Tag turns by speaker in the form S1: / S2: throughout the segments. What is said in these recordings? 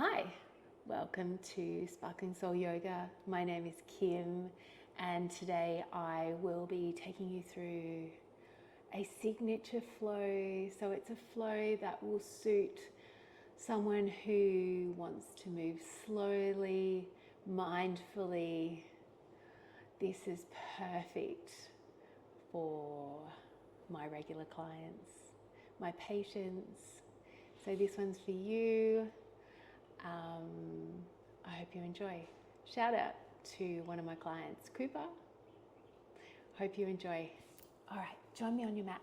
S1: Hi, welcome to Sparkling Soul Yoga. My name is Kim, and today I will be taking you through a signature flow. So it's a flow that will suit someone who wants to move slowly, mindfully. This is perfect for my regular clients, my patients. So this one's for you. I hope you enjoy. Shout out to one of my clients, Cooper. Hope you enjoy. All right, join me on your mat.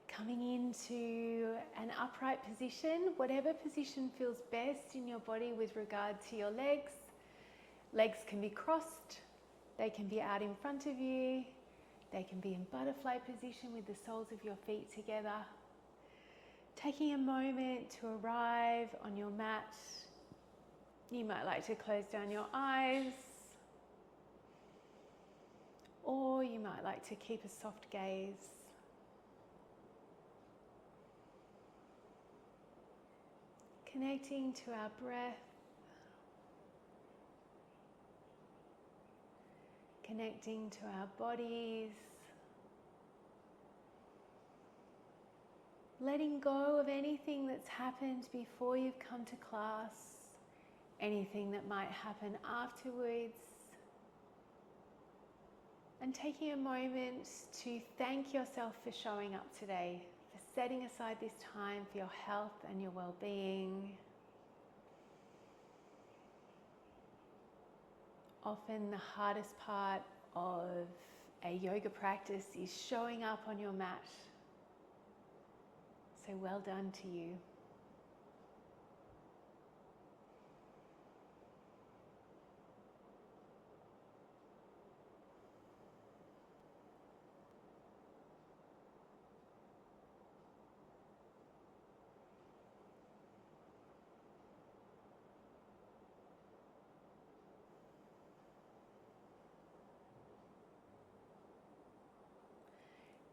S1: Coming into an upright position, whatever position feels best in your body with regard to your legs. Legs can be crossed, they can be out in front of you, they can be in butterfly position with the soles of your feet together. Taking a moment to arrive on your mat. You might like to close down your eyes, or you might like to keep a soft gaze. Connecting to our breath, connecting to our bodies, letting go of anything that's happened before you've come to class, anything that might happen afterwards, and taking a moment to thank yourself for showing up today, for setting aside this time for your health and your well-being. Often the hardest part of a yoga practice is showing up on your mat. So well done to you.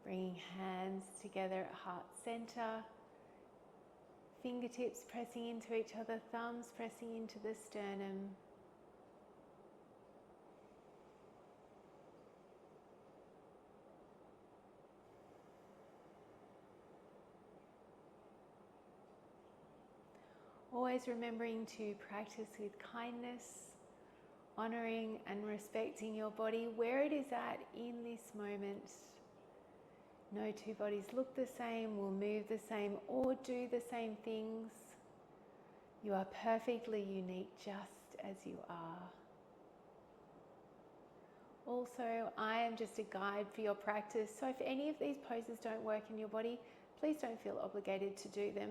S1: Bringing hands together at heart center, fingertips pressing into each other, thumbs pressing into the sternum. Always remembering to practice with kindness, honoring and respecting your body where it is at in this moment. No two bodies look the same, will move the same, or do the same things. You are perfectly unique just as you are. Also, I am just a guide for your practice, so if any of these poses don't work in your body, please don't feel obligated to do them.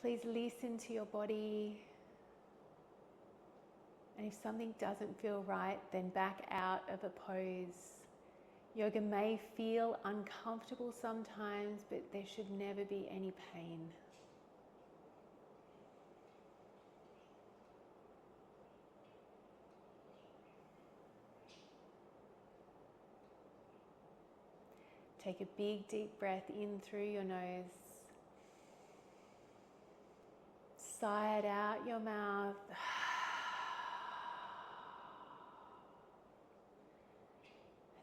S1: Please listen to your body, and if something doesn't feel right, then back out of a pose. Yoga may feel uncomfortable sometimes, but there should never be any pain. Take a big deep breath in through your nose. Sigh it out your mouth.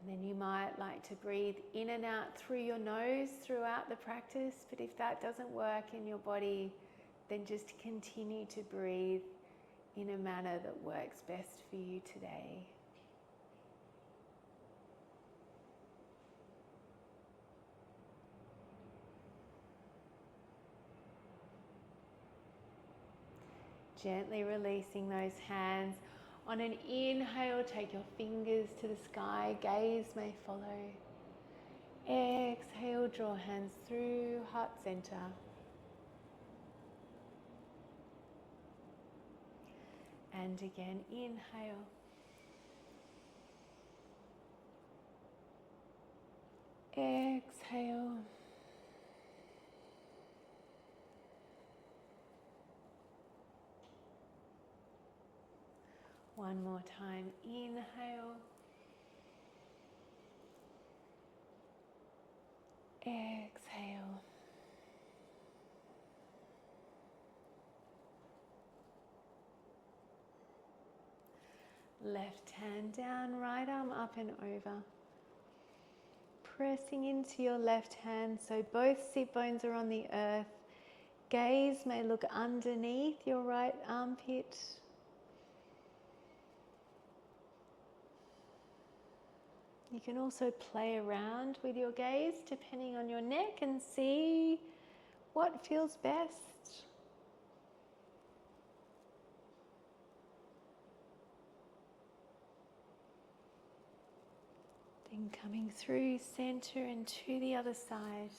S1: And then you might like to breathe in and out through your nose throughout the practice, but if that doesn't work in your body, then just continue to breathe in a manner that works best for you today. Gently releasing those hands. On an inhale, take your fingers to the sky, gaze may follow. Exhale, draw hands through heart center. And again, inhale. Exhale. One more time, inhale. Exhale. Left hand down, right arm up and over. Pressing into your left hand so both sit bones are on the earth. Gaze may look underneath your right armpit. You can also play around with your gaze depending on your neck and see what feels best. Then coming through center and to the other side.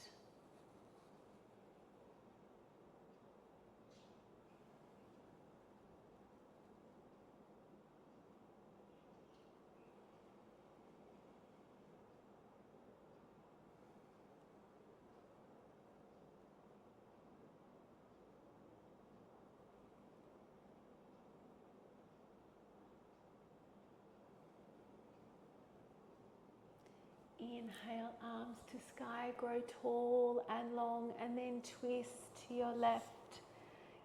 S1: Inhale, arms to sky, grow tall and long, and then twist to your left.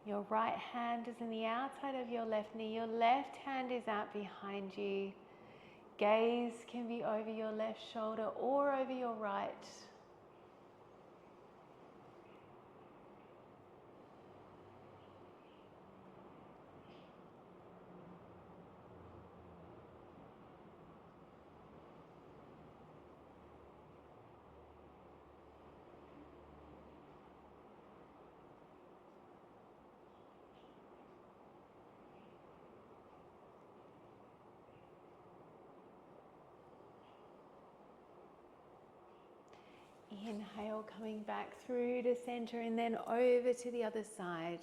S1: Your right hand is in the outside of your left knee. Your left hand is out behind you. Gaze can be over your left shoulder or over your right. Inhale, coming back through to center and then over to the other side.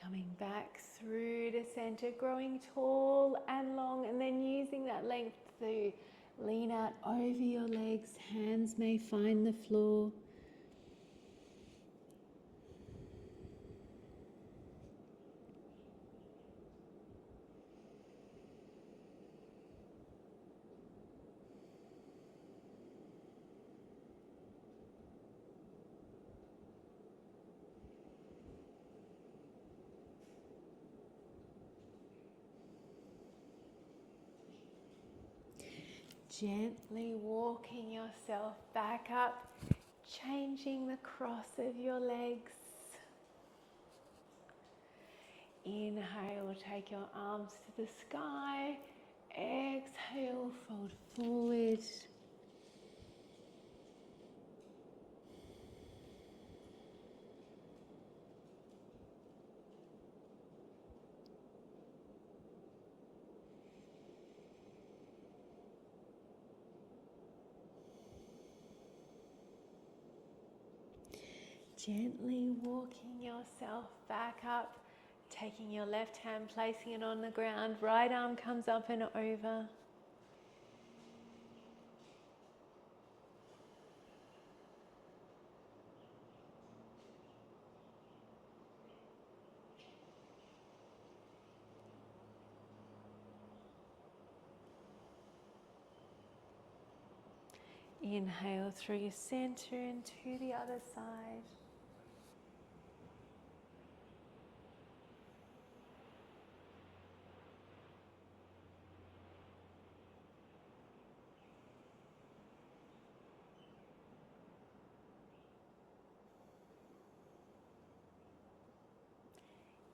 S1: Coming back through to center, growing tall and long, and then using that length to lean out over your legs. Hands may find the floor. Gently walking yourself back up, changing the cross of your legs. Inhale, take your arms to the sky. Exhale, fold forward. Gently walking yourself back up, taking your left hand, placing it on the ground, right arm comes up and over. Inhale through your center and to the other side.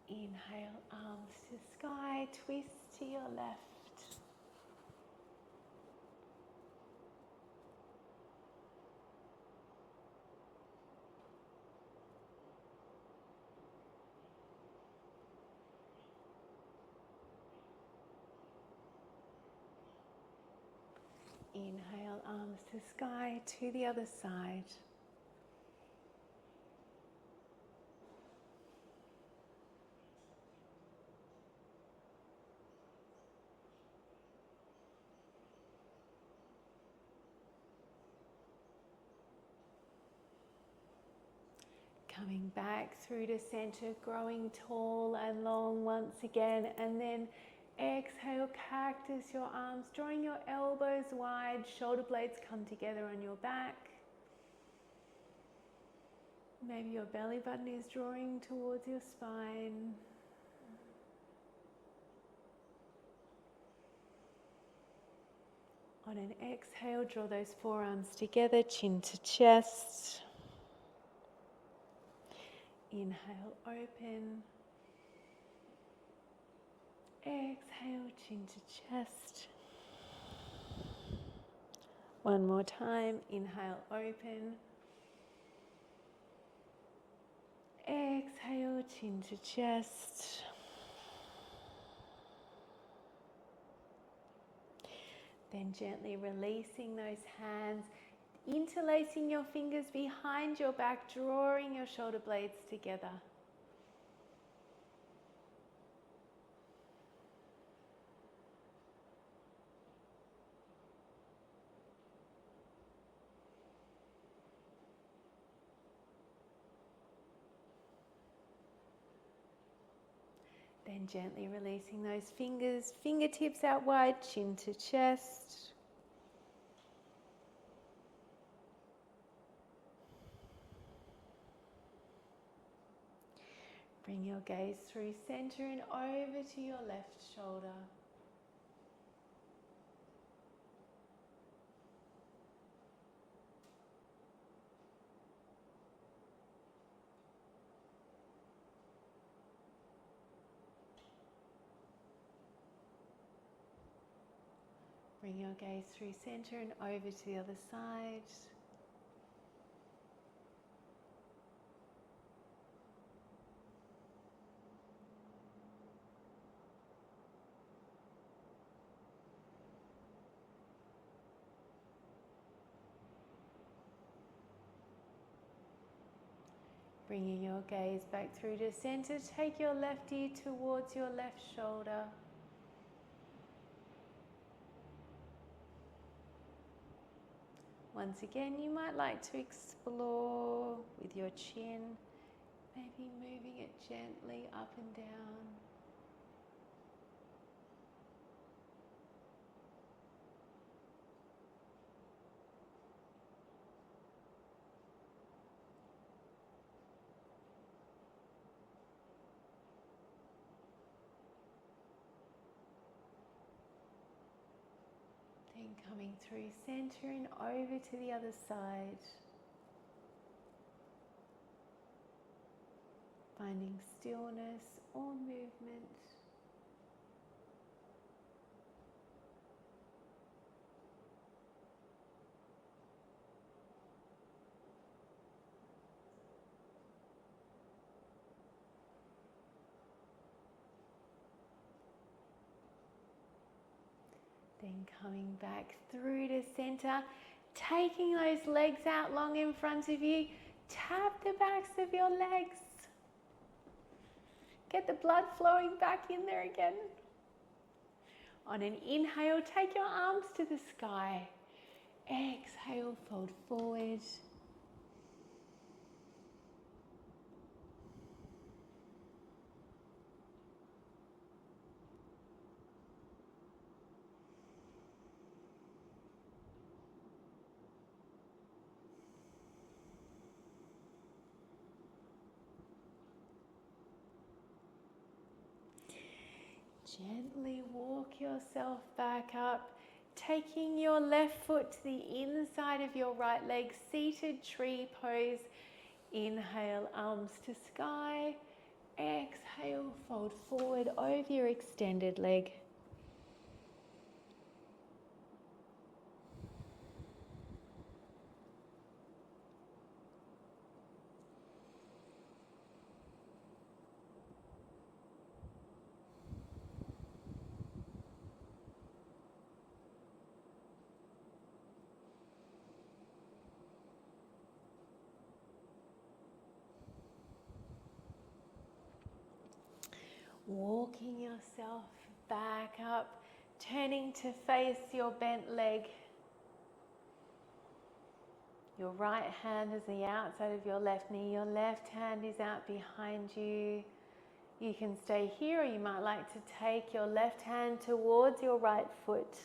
S1: Inhale, arms to sky, twist to your left. Inhale, arms to sky, to the other side. Coming back through to center, growing tall and long once again, and then exhale, cactus your arms, drawing your elbows wide, shoulder blades come together on your back. Maybe your belly button is drawing towards your spine. On an exhale, draw those forearms together, chin to chest. Inhale, open. Exhale, chin to chest. One more time, inhale, open. Exhale, chin to chest. Then gently releasing those hands, interlacing your fingers behind your back, drawing your shoulder blades together. Then gently releasing those fingers, fingertips out wide, chin to chest. Bring your gaze through center and over to your left shoulder. Bring your gaze through center and over to the other side. Bringing your gaze back through to center, take your left ear towards your left shoulder. Once again, you might like to explore with your chin, maybe moving it gently up and down. Then coming through center and over to the other side. Finding stillness or movement. Then coming back through to center, taking those legs out long in front of you. Tap the backs of your legs. Get the blood flowing back in there again. On an inhale, take your arms to the sky. Exhale, fold forward. Gently walk yourself back up, taking your left foot to the inside of your right leg, seated tree pose. Inhale, arms to sky. Exhale, fold forward over your extended leg. Walking yourself back up, turning to face your bent leg. Your right hand is the outside of your left knee. Your left hand is out behind you. You can stay here, or you might like to take your left hand towards your right foot.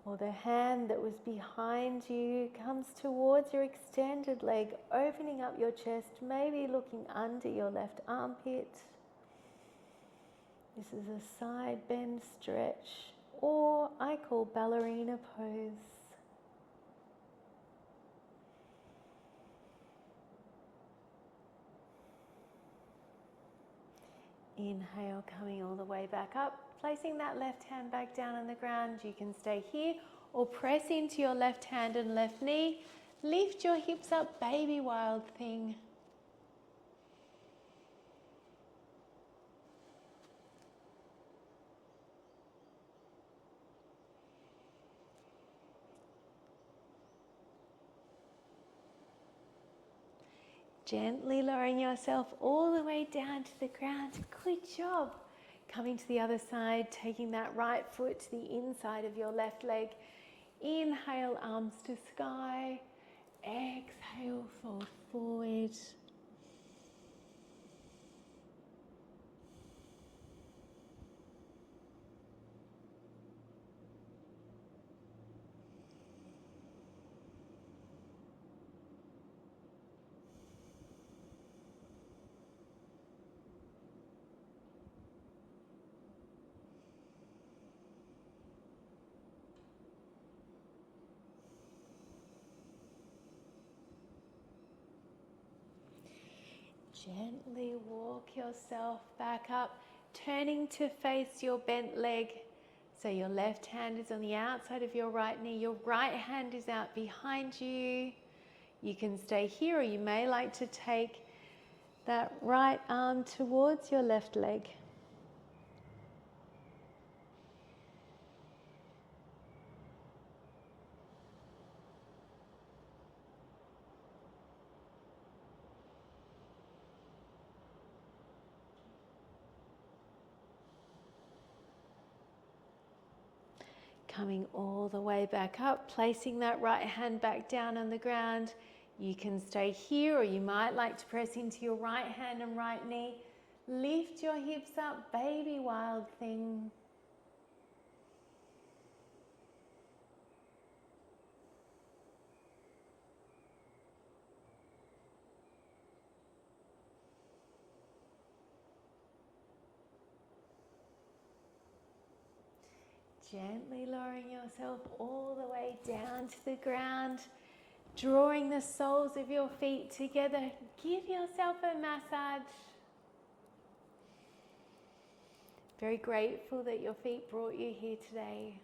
S1: Or the hand that was behind you comes towards your extended leg, opening up your chest, maybe looking under your left armpit. This is a side bend stretch, or I call ballerina pose. Inhale, coming all the way back up, placing that left hand back down on the ground. You can stay here or press into your left hand and left knee. Lift your hips up, baby wild thing. Gently lowering yourself all the way down to the ground. Good job. Coming to the other side, taking that right foot to the inside of your left leg. Inhale, arms to sky. Exhale, fold forward. Gently walk yourself back up, turning to face your bent leg. So your left hand is on the outside of your right knee. Your right hand is out behind you. You can stay here, or you may like to take that right arm towards your left leg. Coming all the way back up, placing that right hand back down on the ground. You can stay here, or you might like to press into your right hand and right knee. Lift your hips up, baby wild thing. Gently lowering yourself all the way down to the ground, drawing the soles of your feet together. Give yourself a massage. Very grateful that your feet brought you here today.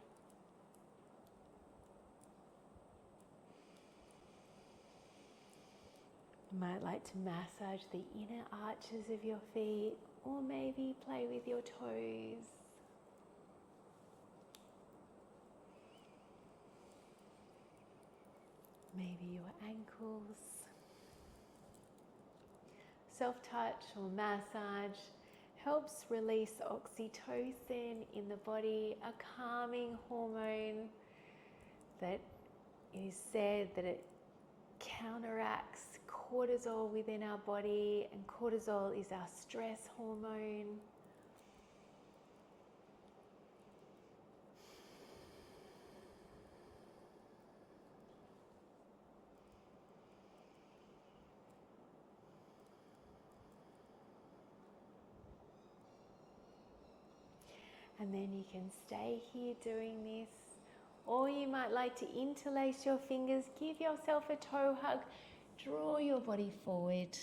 S1: You might like to massage the inner arches of your feet, or maybe play with your toes. Maybe your ankles. Self-touch or massage helps release oxytocin in the body, a calming hormone that is said that it counteracts cortisol within our body, and cortisol is our stress hormone. And then you can stay here doing this, or you might like to interlace your fingers, give yourself a toe hug, draw your body forward.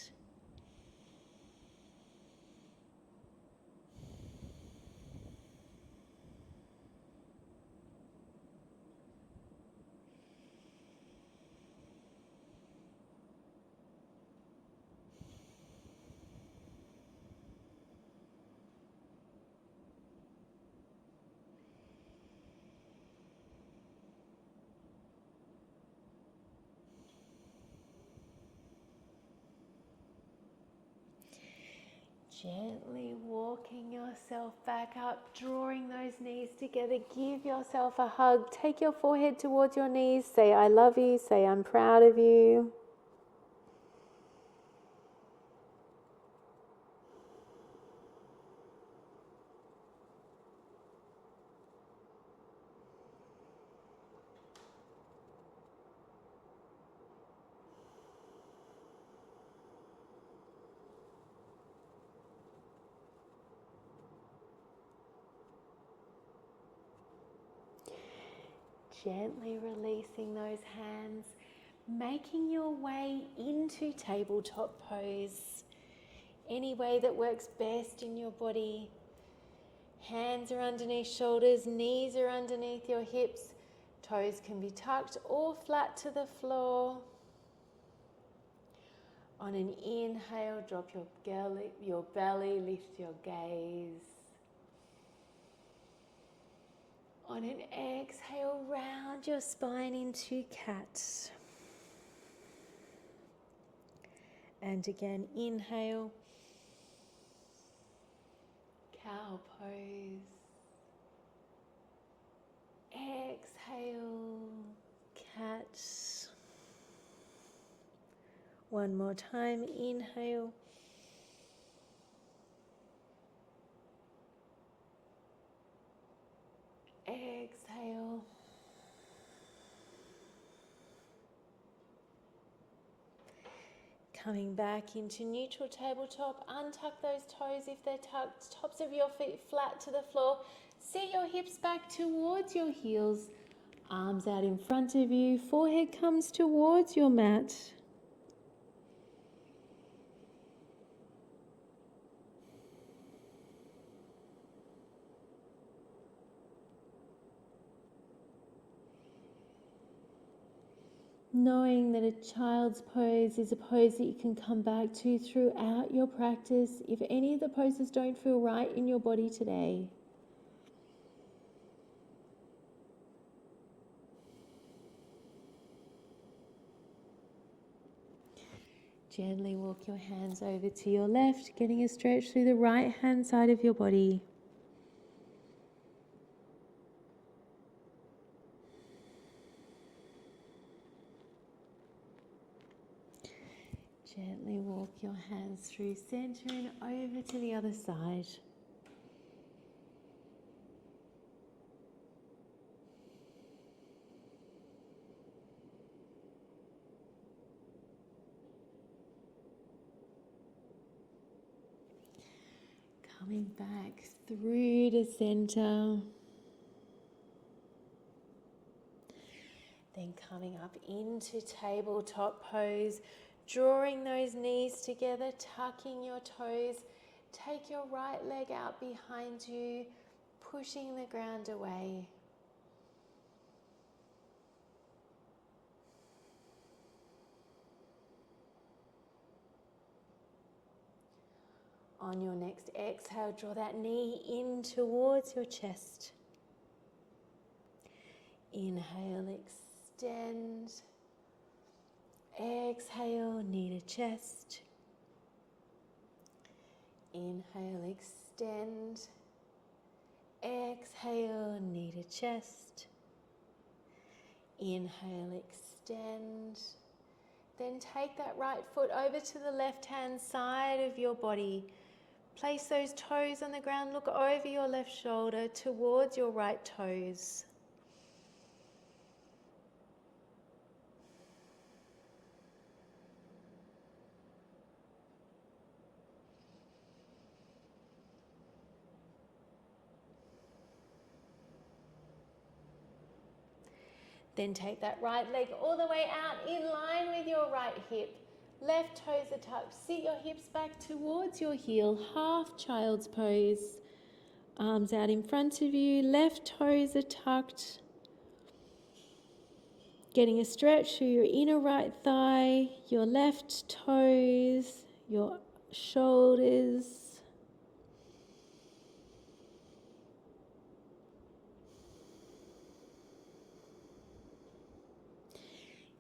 S1: Gently walking yourself back up, drawing those knees together. Give yourself a hug. Take your forehead towards your knees. Say, I love you. Say, I'm proud of you. Gently releasing those hands, making your way into tabletop pose. Any way that works best in your body. Hands are underneath shoulders, knees are underneath your hips, toes can be tucked or flat to the floor. On an inhale, drop your belly, lift your gaze. On an exhale, round your spine into cat. And again, inhale, cow pose. Exhale, cat. One more time, inhale. Exhale. Coming back into neutral tabletop, untuck those toes if they're tucked, tops of your feet flat to the floor. Sit your hips back towards your heels, arms out in front of you, forehead comes towards your mat. Knowing that a child's pose is a pose that you can come back to throughout your practice if any of the poses don't feel right in your body today. Gently walk your hands over to your left, getting a stretch through the right hand side of your body. Gently walk your hands through center and over to the other side. Coming back through to center. Then coming up into tabletop pose, drawing those knees together, tucking your toes. Take your right leg out behind you, pushing the ground away. On your next exhale, draw that knee in towards your chest. Inhale, extend. Exhale, knee to chest. Inhale, extend. Exhale, knee to chest. Inhale, extend. Then take that right foot over to the left-hand side of your body. Place those toes on the ground, look over your left shoulder towards your right toes. Then take that right leg all the way out in line with your right hip. Left toes are tucked. Sit your hips back towards your heel. Half child's pose. Arms out in front of you. Left toes are tucked. Getting a stretch through your inner right thigh, your left toes, your shoulders.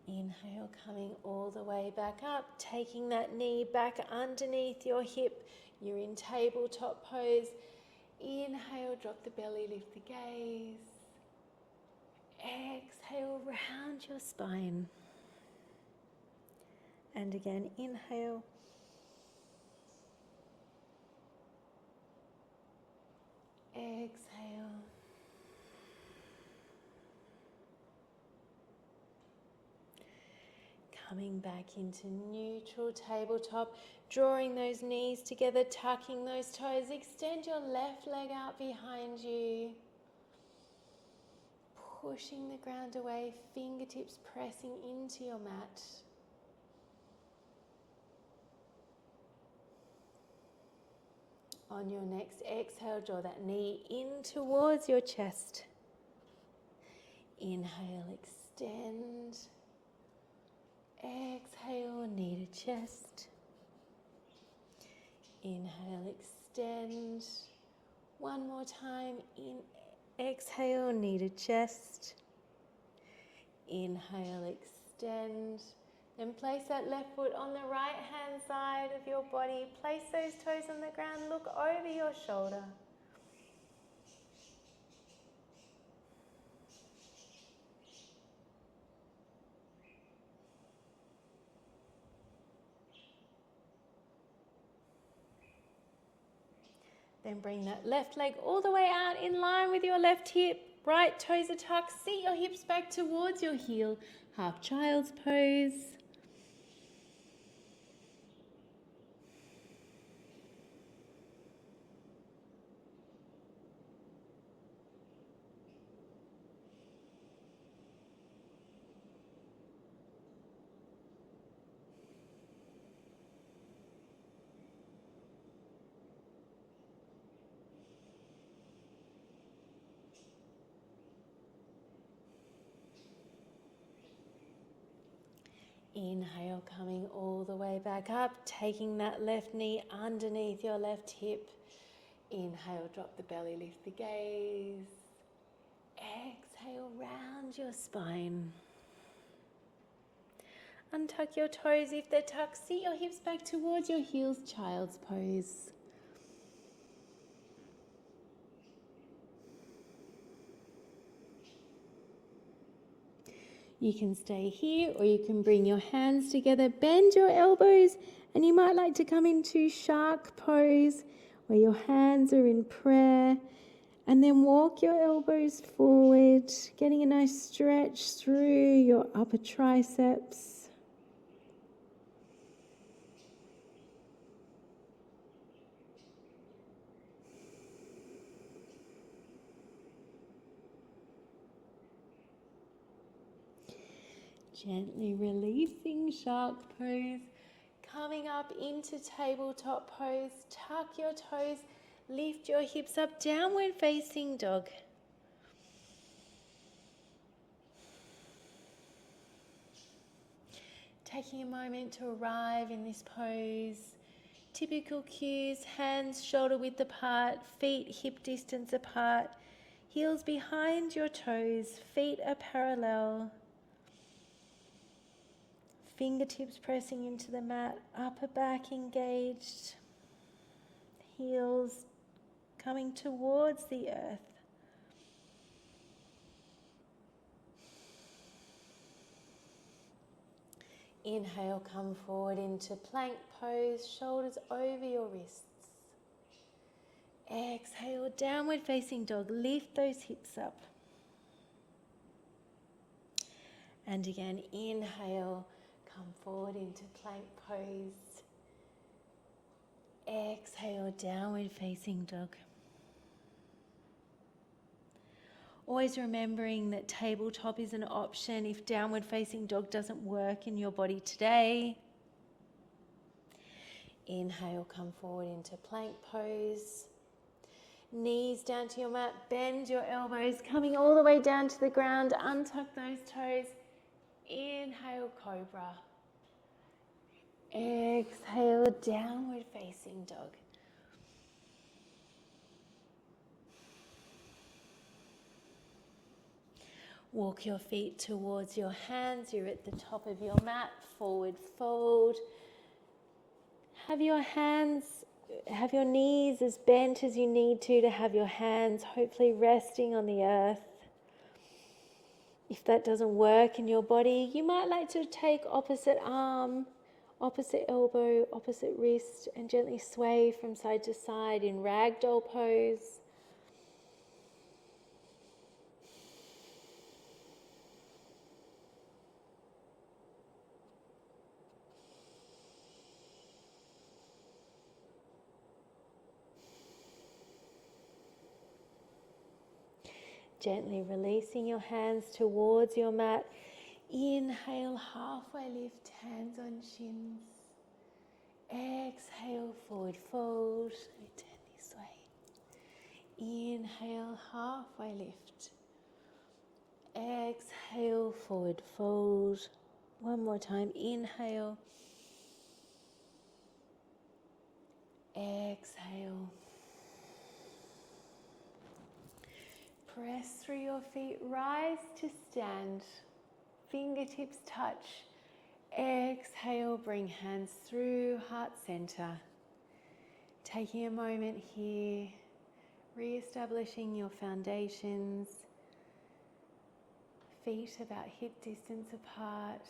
S1: Inhale, coming all the way back up, taking that knee back underneath your hip, You're in tabletop pose. Inhale, drop the belly, lift the gaze. Exhale, round your spine. And again, inhale. Exhale. Coming back into neutral tabletop, drawing those knees together, tucking those toes. Extend your left leg out behind you. Pushing the ground away, fingertips pressing into your mat. On your next exhale, draw that knee in towards your chest. Inhale, extend. Exhale, knee to chest. Inhale, extend. One more time. Exhale, knee to chest. Inhale, extend. Then place that left foot on the right hand side of your body. Place those toes on the ground. Look over your shoulder. Then bring that left leg all the way out in line with your left hip. Right toes are tucked. Seat your hips back towards your heel. Half child's pose. Inhale, coming all the way back up, taking that left knee underneath your left hip. Inhale, drop the belly, lift the gaze. Exhale, round your spine. Untuck your toes if they're tucked. Seat your hips back towards your heels, child's pose. You can stay here or you can bring your hands together, bend your elbows, and you might like to come into shark pose where your hands are in prayer, and then walk your elbows forward, getting a nice stretch through your upper triceps. Gently releasing shark pose, coming up into tabletop pose. Tuck your toes, lift your hips up, downward facing dog. Taking a moment to arrive in this pose. Typical cues: hands shoulder width apart, feet hip distance apart, heels behind your toes, feet are parallel. Fingertips pressing into the mat, upper back engaged, heels coming towards the earth. Inhale, come forward into plank pose, shoulders over your wrists. Exhale, downward facing dog, lift those hips up. And again, inhale, come forward into plank pose. Exhale, downward facing dog. Always remembering that tabletop is an option if downward facing dog doesn't work in your body today. Inhale, come forward into plank pose. Knees down to your mat, bend your elbows, coming all the way down to the ground, untuck those toes. Inhale, cobra. Exhale, downward facing dog. Walk your feet towards your hands. You're at the top of your mat. Forward fold. Have your hands
S2: have your knees as bent as you need to have your hands hopefully resting on the earth. If that doesn't work in your body, you might like to take opposite arm, opposite elbow, opposite wrist, and gently sway from side to side in ragdoll pose. Gently releasing your hands towards your mat. Inhale, halfway lift, hands on shins. Exhale, forward fold. Turn this way. Inhale, halfway lift. Exhale, forward fold. One more time. Inhale. Exhale. Press through your feet, rise to stand. Fingertips touch. Exhale, bring hands through heart center. Taking a moment here, re-establishing your foundations. Feet about hip distance apart.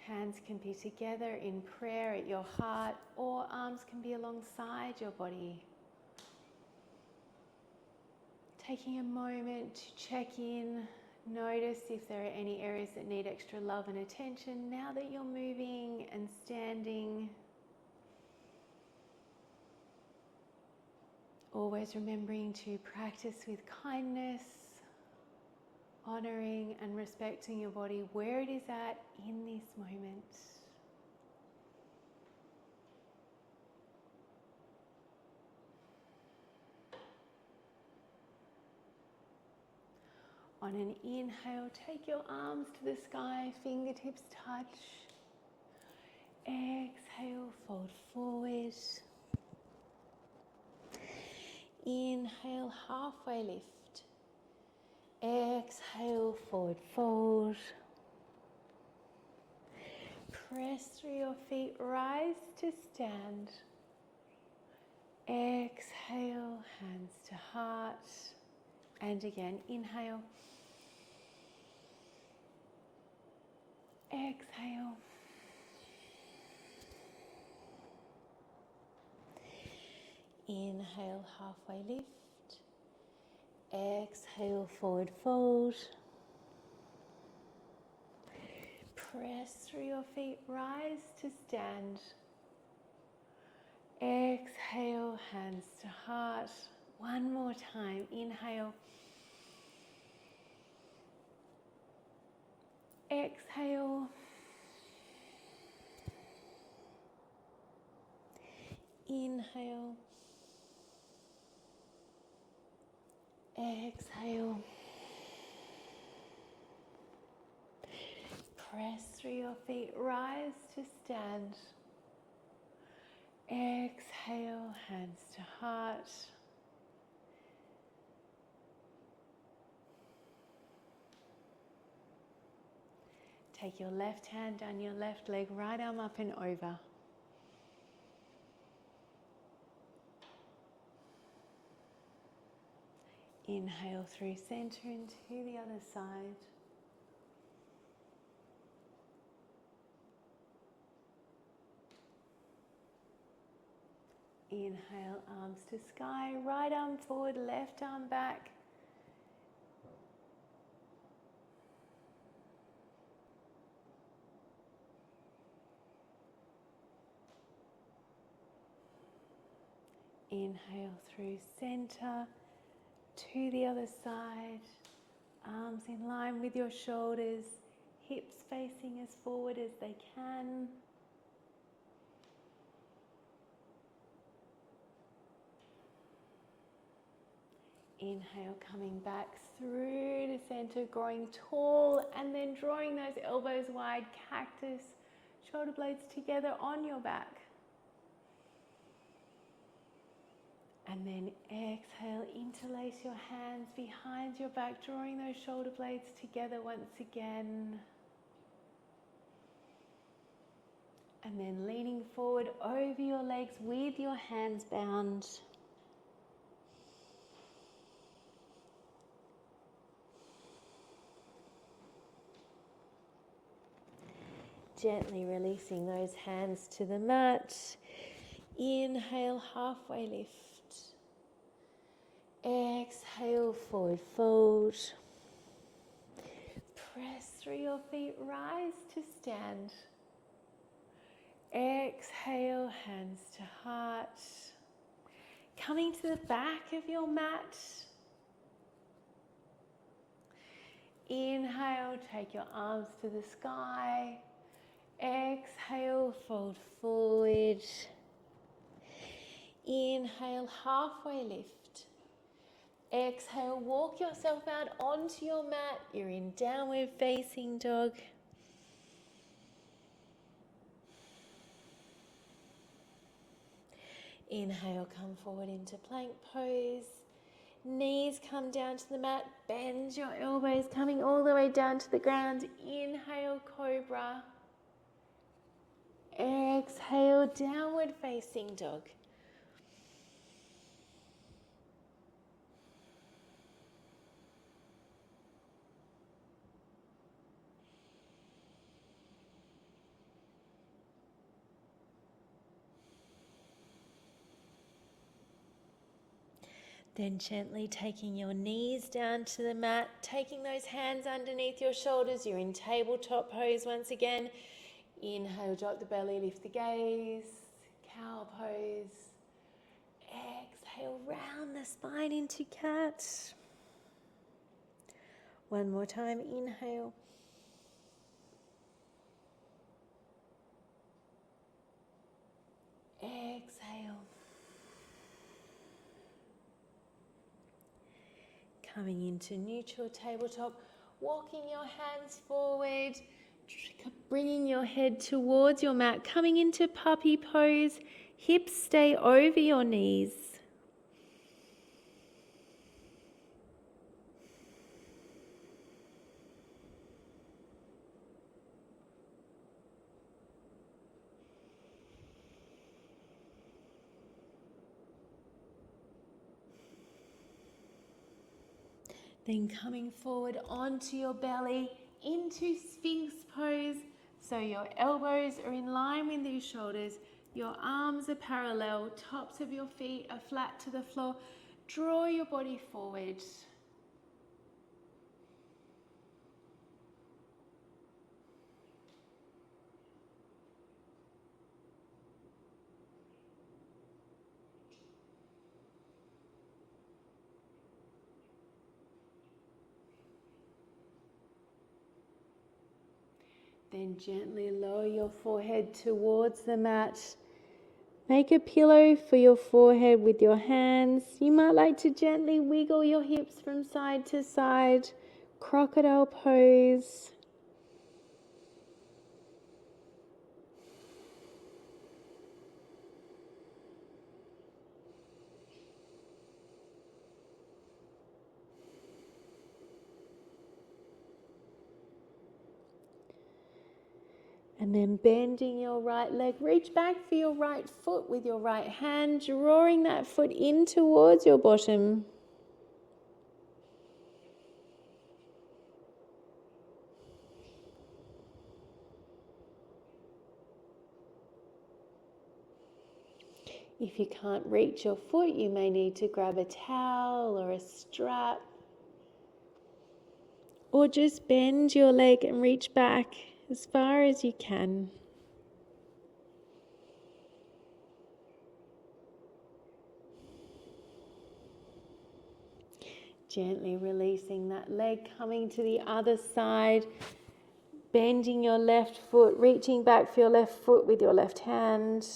S2: Hands can be together in prayer at your heart, or arms can be alongside your body. Taking a moment to check in, notice if there are any areas that need extra love and attention now that you're moving and standing. Always remembering to practice with kindness, honoring and respecting your body where it is at in this moment. On an inhale, take your arms to the sky, fingertips touch. Exhale, fold forward. Inhale, halfway lift. Exhale, forward fold. Press through your feet, rise to stand. Exhale, hands to heart. And again, inhale. Exhale. Inhale, halfway lift. Exhale, forward fold. Press through your feet, rise to stand. Exhale, hands to heart. One more time, inhale. Exhale. Inhale. Exhale. Press through your feet, rise to stand. Exhale, hands to heart. Take your left hand down your left leg, right arm up and over. Inhale through center into the other side. Inhale, arms to sky, right arm forward, left arm back. Inhale through center to the other side. Arms in line with your shoulders, hips facing as forward as they can. Inhale, coming back through to center, growing tall, and then drawing those elbows wide, cactus, shoulder blades together on your back. And then exhale, interlace your hands behind your back, drawing those shoulder blades together once again. And then leaning forward over your legs with your hands bound. Gently releasing those hands to the mat. Inhale, halfway lift. Exhale, forward fold. Press through your feet, rise to stand. Exhale, hands to heart. Coming to the back of your mat. Inhale, take your arms to the sky. Exhale, fold forward. Inhale, halfway lift. Exhale, walk yourself out onto your mat. You're in downward facing dog. Inhale, come forward into plank pose. Knees come down to the mat. Bend your elbows, coming all the way down to the ground. Inhale, cobra. Exhale, downward facing dog. Then gently taking your knees down to the mat, taking those hands underneath your shoulders. You're in tabletop pose once again. Inhale, drop the belly, lift the gaze. Cow pose. Exhale, round the spine into cat. One more time, inhale. Exhale. Coming into neutral tabletop, walking your hands forward, bringing your head towards your mat, coming into puppy pose, hips stay over your knees. Then coming forward onto your belly into Sphinx pose. So your elbows are in line with your shoulders. Your arms are parallel. Tops of your feet are flat to the floor. Draw your body forward. Then gently lower your forehead towards the mat. Make a pillow for your forehead with your hands. You might like to gently wiggle your hips from side to side. Crocodile pose. And then bending your right leg, reach back for your right foot with your right hand, drawing that foot in towards your bottom. If you can't reach your foot, you may need to grab a towel or a strap. Or just bend your leg and reach back as far as you can. Gently releasing that leg, coming to the other side, bending your left foot, reaching back for your left foot with your left hand.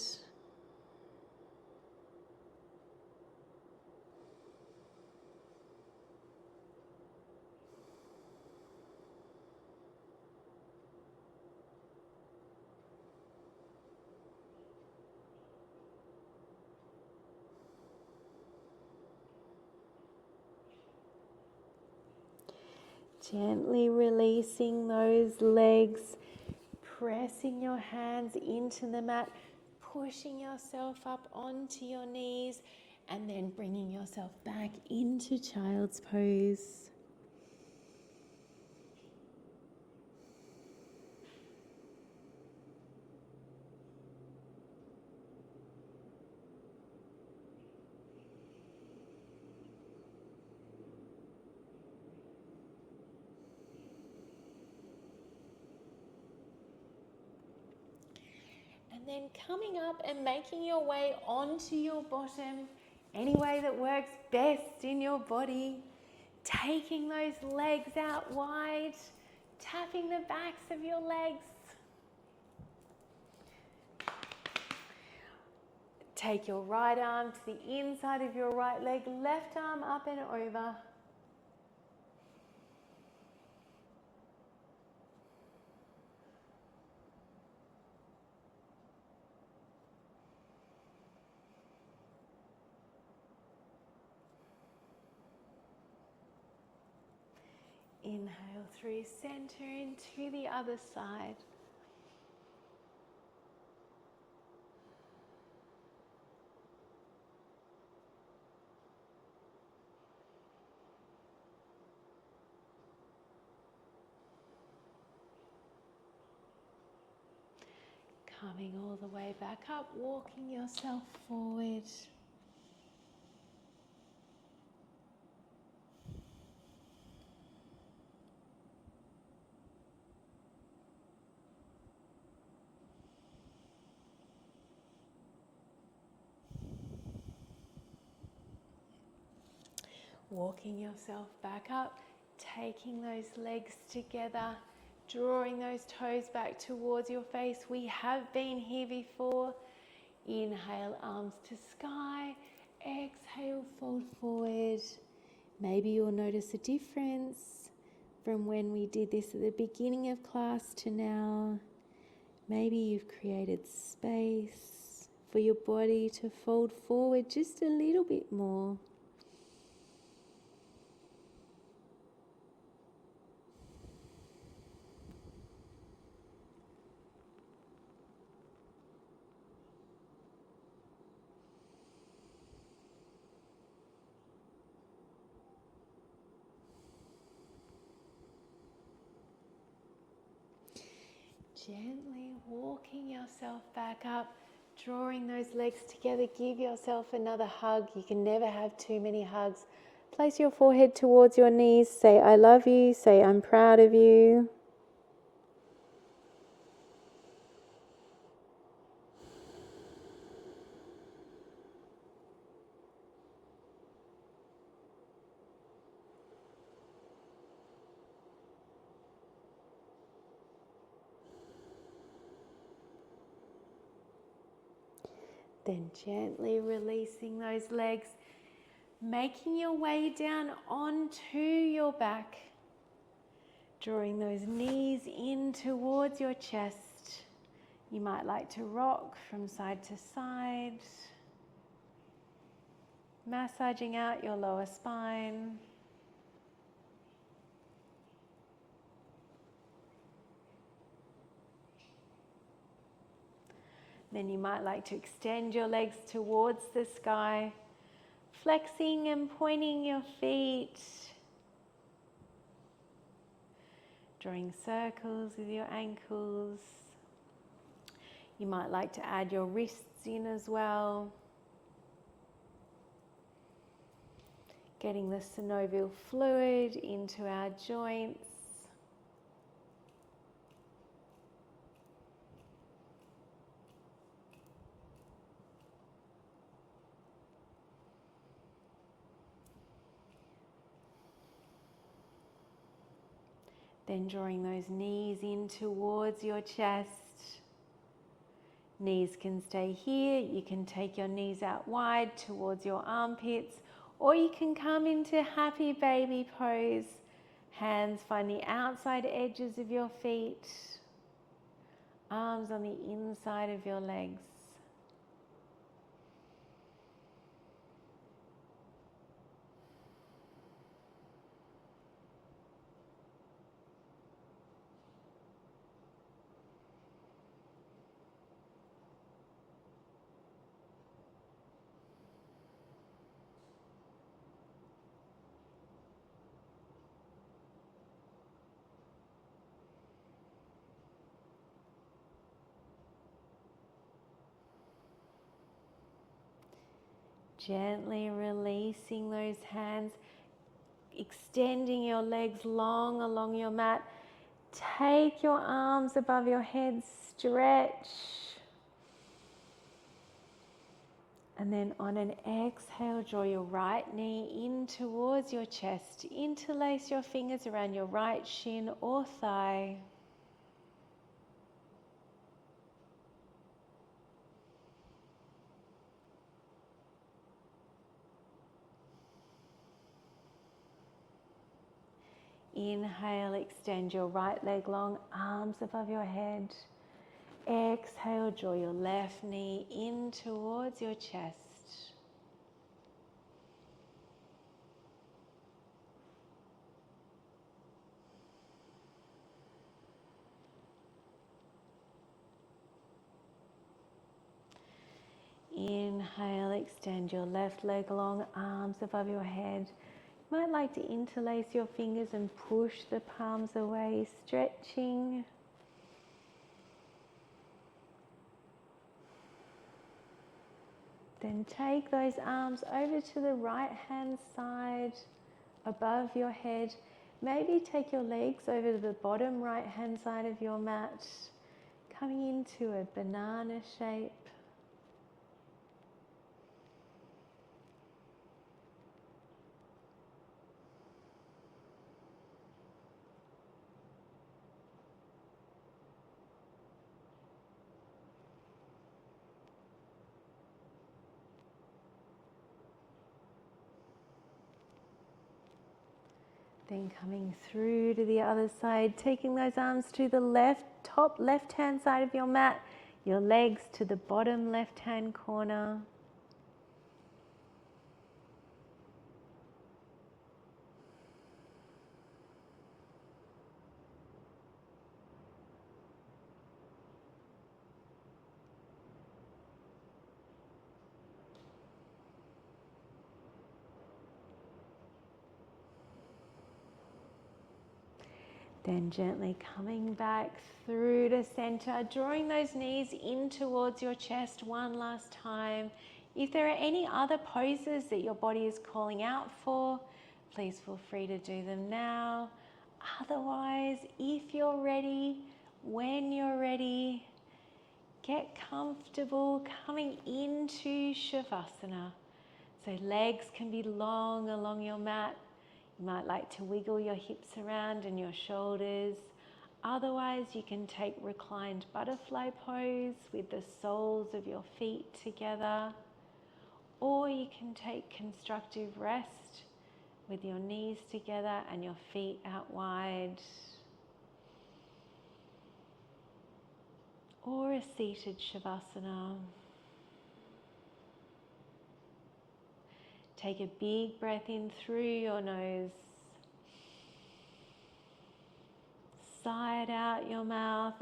S2: Gently releasing those legs, pressing your hands into the mat, pushing yourself up onto your knees, and then bringing yourself back into child's pose. And then coming up and making your way onto your bottom, any way that works best in your body. Taking those legs out wide, tapping the backs of your legs. Take your right arm to the inside of your right leg, left arm up and over. Inhale through center into the other side. Coming all the way back up, walking yourself forward. Walking yourself back up, taking those legs together, drawing those toes back towards your face. We have been here before. Inhale, arms to sky. Exhale, fold forward. Maybe you'll notice a difference from when we did this at the beginning of class to now. Maybe you've created space for your body to fold forward just a little bit more. Gently walking yourself back up, drawing those legs together. Give yourself another hug. You can never have too many hugs. Place your forehead towards your knees. Say, I love you. Say, I'm proud of you. Then gently releasing those legs, making your way down onto your back, drawing those knees in towards your chest. You might like to rock from side to side, massaging out your lower spine. Then you might like to extend your legs towards the sky, flexing and pointing your feet, drawing circles with your ankles. You might like to add your wrists in as well, getting the synovial fluid into our joints. Then drawing those knees in towards your chest. Knees can stay here. You can take your knees out wide towards your armpits, or you can come into happy baby pose. Hands find the outside edges of your feet. Arms on the inside of your legs. gently releasing those hands, extending your legs long along your mat. Take your arms above your head, stretch. And then on an exhale, draw your right knee in towards your chest. Interlace your fingers around your right shin or thigh. Inhale, extend your right leg long, arms above your head. Exhale, draw your left knee in towards your chest. Inhale, extend your left leg long, arms above your head. You might like to interlace your fingers and push the palms away, stretching. Then take those arms over to the right hand side above your head. Maybe take your legs over to the bottom right hand side of your mat, coming into a banana shape. Then coming through to the other side, taking those arms to the top left hand side of your mat, your legs to the bottom left hand corner. Then gently coming back through to center, drawing those knees in towards your chest one last time. If there are any other poses that your body is calling out for, please feel free to do them now. Otherwise, if you're ready, when you're ready, get comfortable coming into Shavasana. So legs can be long along your mat. You might like to wiggle your hips around and your shoulders. Otherwise, you can take reclined butterfly pose with the soles of your feet together. Or you can take constructive rest with your knees together and your feet out wide. Or a seated Shavasana. Take a big breath in through your nose. Sigh it out your mouth.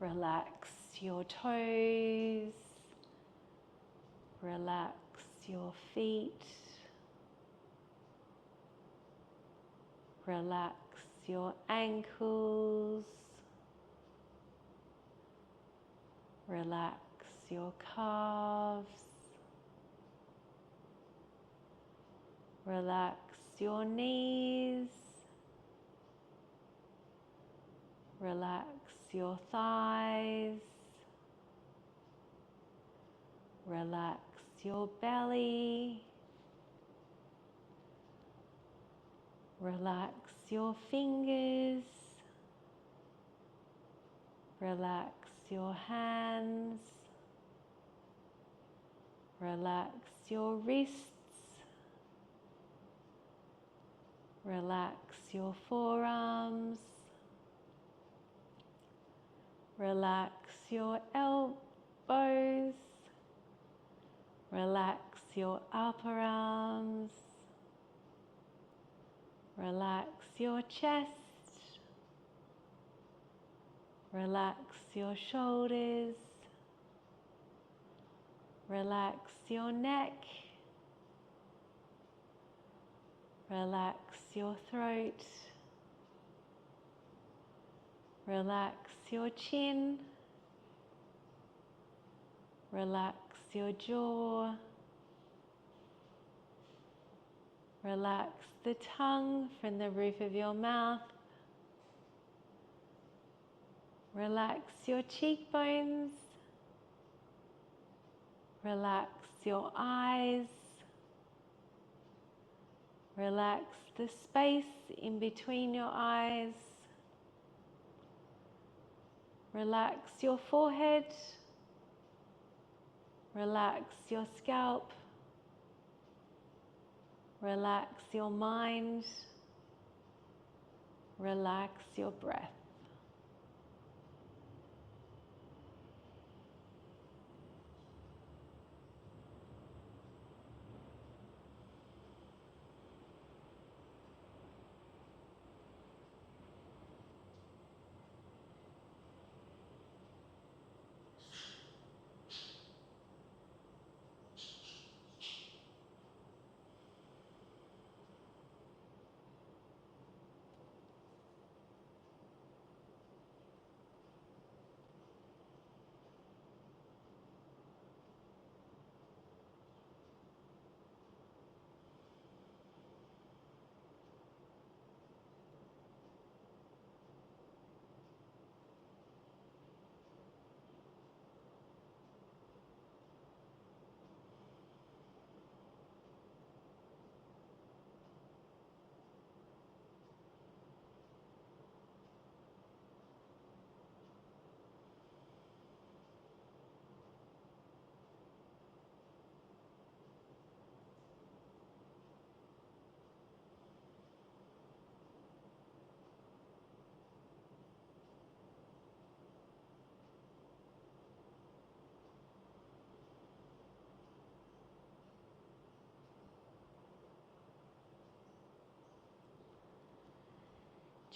S2: Relax your toes. Relax your feet. Relax your ankles. Relax your calves. Relax your knees. Relax your thighs. Relax your belly. Relax your fingers. Relax your hands. Relax your wrists. Relax your forearms. Relax your elbows. Relax your upper arms. Relax your chest. Relax your shoulders. Relax your neck. Relax your throat. Relax your chin. Relax your jaw. Relax the tongue from the roof of your mouth. Relax your cheekbones. Relax your eyes. Relax the space in between your eyes. Relax your forehead. Relax your scalp. Relax your mind. Relax your breath.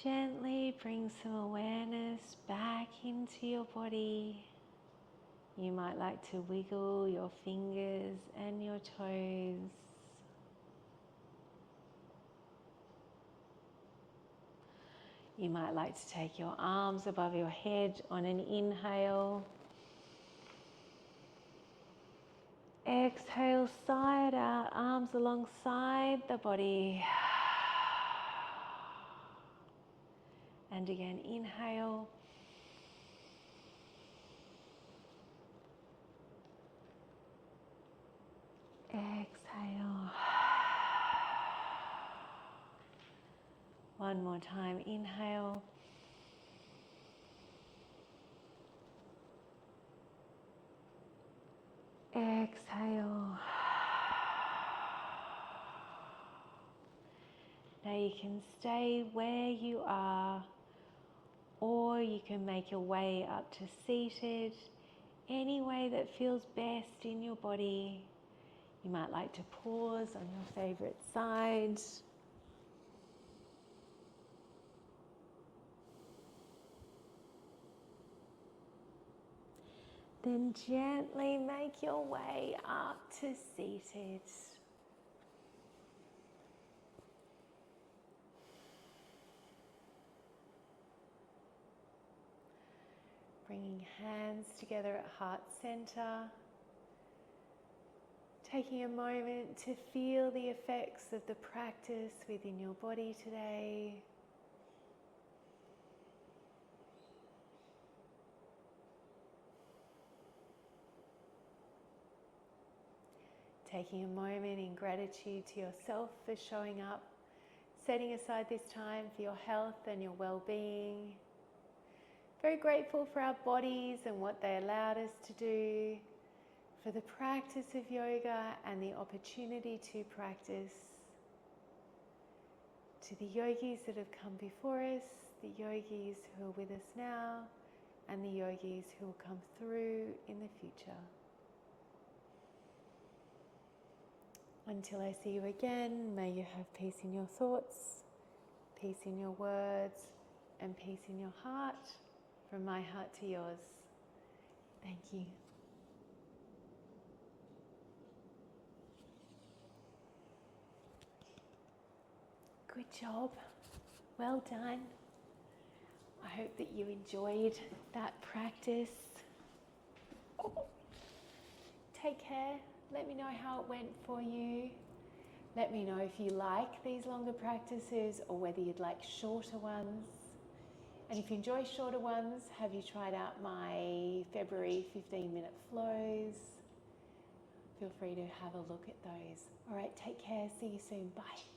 S2: Gently bring some awareness back into your body. You might like to wiggle your fingers and your toes. You might like to take your arms above your head on an inhale. Exhale, side out, arms alongside the body. And again, inhale. Exhale. One more time, inhale. Exhale. Now you can stay where you are, or you can make your way up to seated, any way that feels best in your body. You might like to pause on your favorite side. Then gently make your way up to seated. Bringing hands together at heart center. Taking a moment to feel the effects of the practice within your body today. Taking a moment in gratitude to yourself for showing up, setting aside this time for your health and your well-being. Very grateful for our bodies and what they allowed us to do, for the practice of yoga and the opportunity to practice. To the yogis that have come before us, the yogis who are with us now, and the yogis who will come through in the future. Until I see you again, may you have peace in your thoughts, peace in your words, and peace in your heart, from my heart to yours. Thank you. Good job. Well done. I hope that you enjoyed that practice.
S1: take care. Let me know how it went for you. Let me know if you like these longer practices or whether you'd like shorter ones. And if you enjoy shorter ones, have you tried out my February 15-minute flows? Feel free to have a look at those. All right, take care. See you soon. Bye.